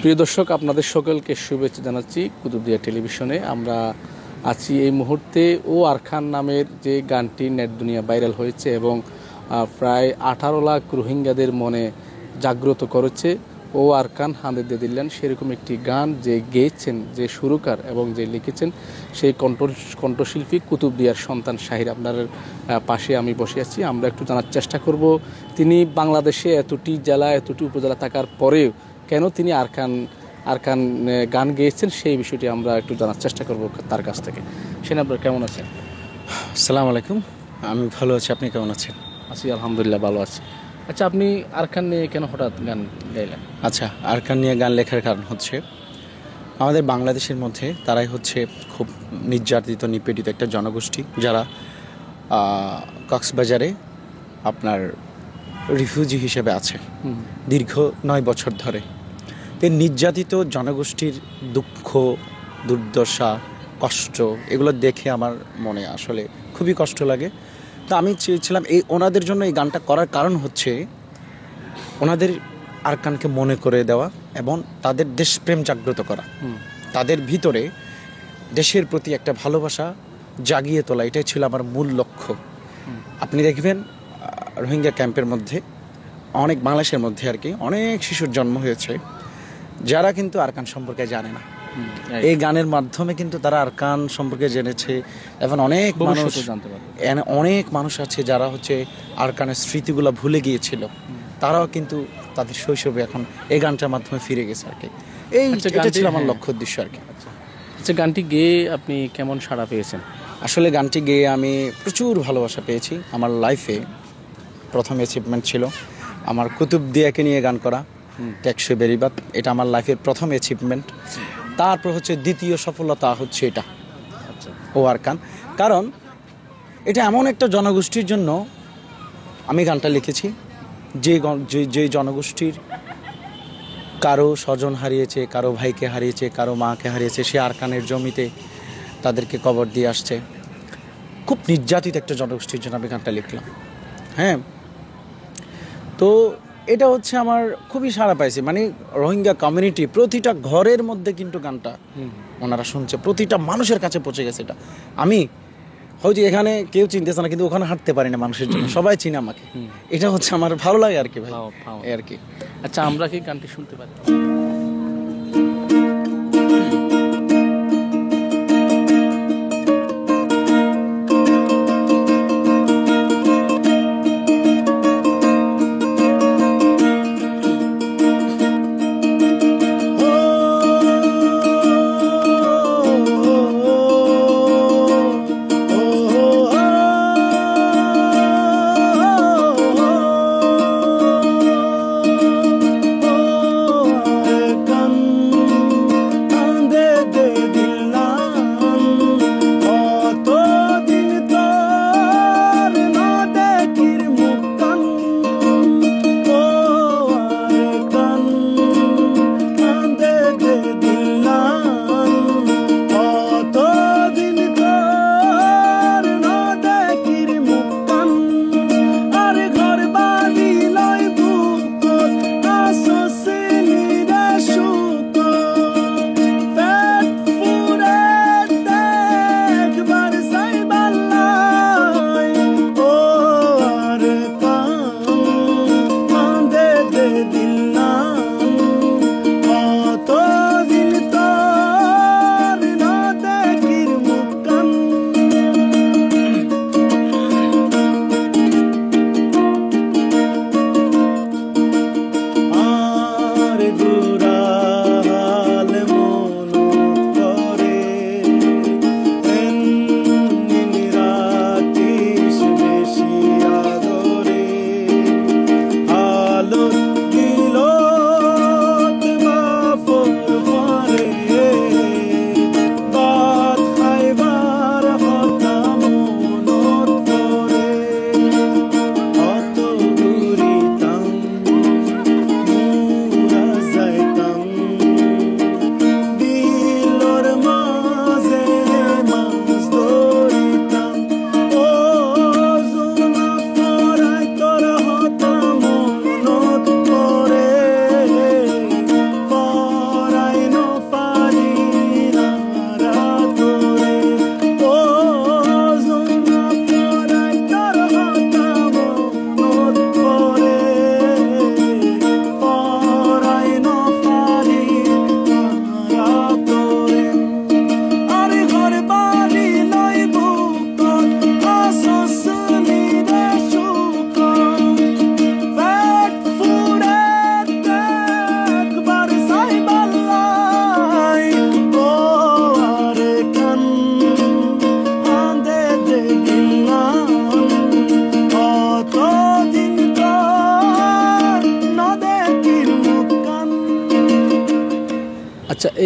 প্রিয় দর্শক, আপনাদের সকলকে শুভেচ্ছা জানাচ্ছি কুতুবদিয়া টেলিভিশনে। আমরা আছি এই মুহূর্তে ও আরখান নামের যে গানটি নেট দুনিয়া ভাইরাল হয়েছে এবং প্রায় 18 লাখ রোহিঙ্গাদের মনে জাগ্রত করেছে। ও আরকান হাঁদে দিয়ে দিলেন সেরকম একটি গান যে গেয়েছেন, যে সুরকার এবং যে লিখেছেন সেই কণ্ঠশিল্পী কুতুবদিয়ার সন্তান শাহির। আপনার পাশে আমি বসে আছি। আমরা একটু জানার চেষ্টা করব তিনি বাংলাদেশে এতটি জেলা এতটি উপজেলা থাকার পরেও কেন তিনি আরকান গান গেয়েছেন, সেই বিষয়টি আমরা একটু জানার চেষ্টা করব তার কাছ থেকে। সেন, আপনার কেমন আছেন? আসসালামু আলাইকুম, আমি ভালো আছি। আপনি কেমন আছেন? আছি, আলহামদুলিল্লাহ ভালো আছি। আচ্ছা, আপনি আরকান নিয়ে কেন হঠাৎ গান গাইলেন? আচ্ছা, আরকান নিয়ে গান লেখার কারণ হচ্ছে আমাদের বাংলাদেশের মধ্যে তারাই হচ্ছে খুব নির্যাতিত নিপীড়িত একটা জনগোষ্ঠী, যারা কক্সবাজারে আপনার রিফিউজি হিসেবে আছে দীর্ঘ 9 বছর ধরে। এই নির্যাতিত জনগোষ্ঠীর দুঃখ, দুর্দশা, কষ্ট এগুলো দেখে আমার মনে আসলে খুবই কষ্ট লাগে। তো আমি চেয়েছিলাম ওনাদের জন্য এই গানটা করার কারণ হচ্ছে ওনাদের আরকানকে মনে করে দেওয়া এবং তাদের দেশপ্রেম জাগ্রত করা, তাদের ভিতরে দেশের প্রতি একটা ভালোবাসা জাগিয়ে তোলা, এটাই ছিল আমার মূল লক্ষ্য। আপনি দেখবেন রোহিঙ্গা ক্যাম্পের মধ্যে অনেক, বাংলাদেশের মধ্যে আর কি, অনেক শিশুর জন্ম হয়েছে যারা কিন্তু আরকান সম্পর্কে জানে না। এই গানের মাধ্যমে কিন্তু তারা আরকান সম্পর্কে জেনেছে এবং অনেক মানুষ আছে যারা হচ্ছে আরকানের স্মৃতিগুলো ভুলে গিয়েছিল, তারাও কিন্তু তাদের শৈশবে এখন এই গানটার মাধ্যমে ফিরে গেছে আর কি। এটা ছিল আমার লক্ষ্য উদ্দেশ্য আর কি। আচ্ছা, গানটি গেয়ে আপনি কেমন সাড়া পেয়েছেন? আসলে গানটি গেয়ে আমি প্রচুর ভালোবাসা পেয়েছি। আমার লাইফে প্রথম অ্যাচিভমেন্ট ছিল আমার কুতুবদিয়াকে নিয়ে গান করা, টেকসই বেরিবাদ। এটা আমার লাইফের প্রথম অ্যাচিভমেন্ট। তারপর হচ্ছে দ্বিতীয় সফলতা হচ্ছে এটা, ও আরকান। কারণ এটা এমন একটা জনগোষ্ঠীর জন্য আমি গানটা লিখেছি যে জনগোষ্ঠীর কারো স্বজন হারিয়েছে, কারো ভাইকে হারিয়েছে, কারো মাকে হারিয়েছে, সে আরকানের জমিতে তাদেরকে কবর দিয়ে আসছে। খুব নির্যাতিত একটা জনগোষ্ঠীর জন্য আমি গানটা লিখলাম। হ্যাঁ, তো এটা হচ্ছে আমার খুবই সাড়া পাইছে। মানে রোহিঙ্গা কমিউনিটি প্রতিটা ঘরের মধ্যে কিন্তু গানটা ওনারা শুনছে, প্রতিটা মানুষের কাছে পৌঁছে গেছে। এটা আমি হয়তো এখানে কেউ চিনতেছে না, কিন্তু ওখানে হাঁটতে পারি না মানুষের জন্য, সবাই চিনে আমাকে। এটা হচ্ছে আমার ভালো লাগে আর কি ভাই, এই আর কি। আচ্ছা, আমরা কি গানটি শুনতে পারি?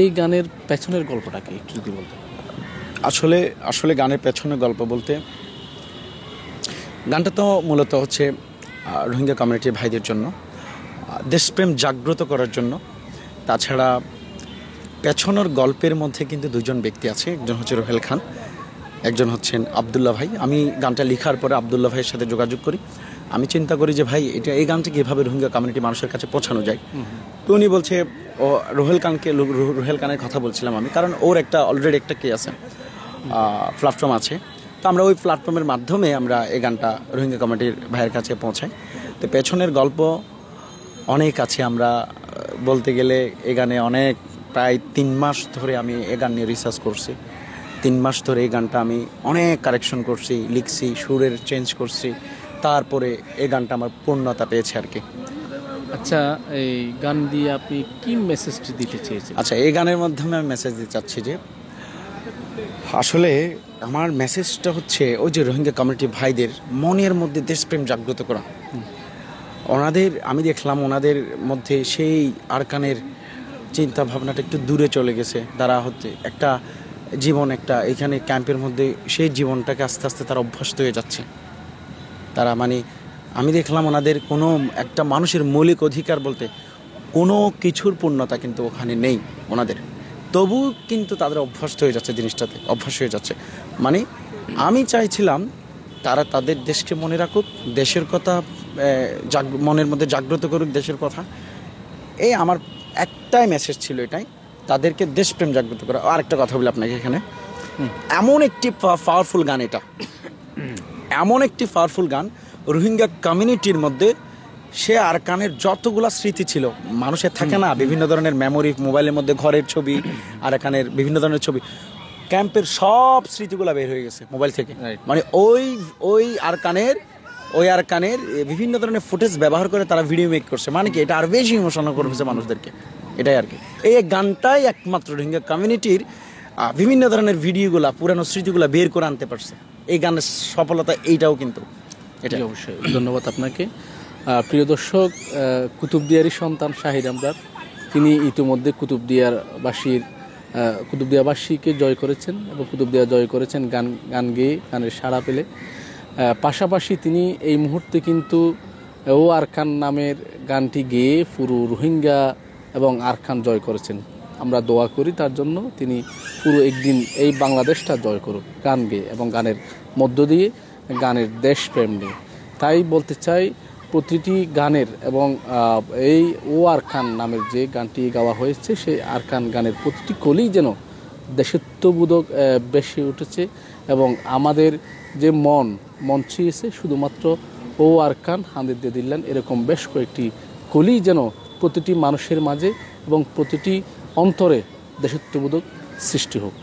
এই গানের পেছনের গল্পটা কি একটু যদি বলতে? আসলে আসলে গানের পেছনের গল্প বলতে, গানটা তো মূলত হচ্ছে রোহিঙ্গা কমিউনিটির ভাইদের জন্য, দেশপ্রেম জাগ্রত করার জন্য। তাছাড়া পেছনের গল্পের মধ্যে কিন্তু দুজন ব্যক্তি আছে, একজন হচ্ছে রোহেল খান, একজন হচ্ছেন আবদুল্লাহ ভাই। আমি গানটা লেখার পরে আবদুল্লাহ ভাইয়ের সাথে যোগাযোগ করি। আমি চিন্তা করি যে ভাই এই গানটা কীভাবে রোহিঙ্গা কমিউনিটি মানুষের কাছে পৌঁছানো যায়। তো উনি বলছে ও রোহেল খানের কথা বলছিলাম আমি, কারণ ওর অলরেডি একটা কে আছে, প্ল্যাটফর্ম আছে। তো আমরা ওই প্ল্যাটফর্মের মাধ্যমে আমরা এই গানটা রোহিঙ্গা কমিউনিটির ভাইয়ের কাছে পৌঁছাই। তো পেছনের গল্প অনেক আছে। আমরা বলতে গেলে এই গানে প্রায় 3 মাস ধরে আমি এই গান নিয়ে রিসার্চ করছি। 3 মাস ধরে এই গানটা আমি অনেক কারেকশন করছি, লিখছি, সুরের চেঞ্জ করছি, তারপরে এই গানটা আমার পূর্ণতা পেয়েছে আর কি। আচ্ছা, এই গান দিয়ে আপনি কি মেসেজটি দিতে চেয়েছেন? আচ্ছা, এই গানের মাধ্যমে আমি মেসেজ দিতে চাচ্ছি যে আসলে আমার মেসেজটা হচ্ছে ওই যে রোহিঙ্গা কমিউনিটি ভাইদের মনের মধ্যে দেশপ্রেম জাগ্রত করা। আমি দেখলাম ওনাদের মধ্যে সেই আরকানের চিন্তা ভাবনাটা একটু দূরে চলে গেছে। তারা হচ্ছে একটা এখানে ক্যাম্পের মধ্যে সেই জীবনটাকে আস্তে আস্তে তারা অভ্যস্ত হয়ে যাচ্ছে। তারা আমি দেখলাম ওনাদের কোনো একটা মানুষের মৌলিক অধিকার বলতে কোনো কিছুর পূর্ণতা কিন্তু ওখানে নেই ওনাদের। তবু কিন্তু তাদের অভ্যস্ত হয়ে যাচ্ছে, জিনিসটাতে অভ্যাস হয়ে যাচ্ছে। আমি চাইছিলাম তারা তাদের দেশকে মনে রাখুক, দেশের কথা মনের মধ্যে জাগ্রত করুক, দেশের কথা। এই আমার একটাই মেসেজ ছিল, এটাই, তাদেরকে দেশপ্রেম জাগ্রত করা। আরেকটা কথা বলি আপনাকে এখানে, এমন একটি পাওয়ারফুল গান, এমন একটি পাওয়ারফুল গান রোহিঙ্গা কমিউনিটির মধ্যে। সে আরকানের যতগুলা স্মৃতি ছিল, মানুষের থাকে না বিভিন্ন ধরনের মেমোরি, মোবাইলের মধ্যে ঘরের ছবি, আরকানের বিভিন্ন ধরনের ছবি, ক্যাম্পের সব স্মৃতিগুলো বের হয়ে গেছে মোবাইল থেকে। ওই আরকানের বিভিন্ন ধরনের ফুটেজ ব্যবহার করে তারা ভিডিও মেক করছে। কি এটা আর বেশি ইমোশনাল করছে মানুষদেরকে, এটাই আর কি। এই গানটাই একমাত্র রোহিঙ্গা কমিউনিটির বিভিন্ন ধরনের ভিডিওগুলা, পুরানো স্মৃতিগুলা বের করে আনতে পারছে। এই গানের সফলতা এইটাও কিন্তু। এটা অবশ্যই ধন্যবাদ আপনাকে। প্রিয় দর্শক, কুতুবদিয়ারই সন্তান শাহিদ আমদাদ, তিনি ইতিমধ্যে কুতুবদিয়াবাসীকে জয় করেছেন এবং কুতুবদিয়া জয় করেছেন গান গেয়ে, গানের সাড়া পেলে। পাশাপাশি তিনি এই মুহূর্তে কিন্তু ও আরকান নামের গানটি গেয়ে পুরো রোহিঙ্গা এবং আরকান জয় করেছেন। আমরা দোয়া করি তার জন্য, তিনি পুরো একদিন এই বাংলাদেশটা জয় করুক গান গেয়ে এবং গানের মধ্য দিয়ে, গানের দেশপ্রেম নিয়ে। তাই বলতে চাই, প্রতিটি গানের এবং এই ও আরকান নামের যে গানটি গাওয়া হয়েছে, সেই আরকান গানের প্রতিটি কলি যেন দেশত্ববোধক বেশি উঠেছে এবং আমাদের যে মন ছুঁয়েছে শুধুমাত্র ও আরকান হাঁদের দিয়ে দিলেন, এরকম বেশ কয়েকটি কলি যেন প্রতিটি মানুষের মাঝে এবং প্রতিটি অন্তরে দেশত্ববোধক সৃষ্টি হোক।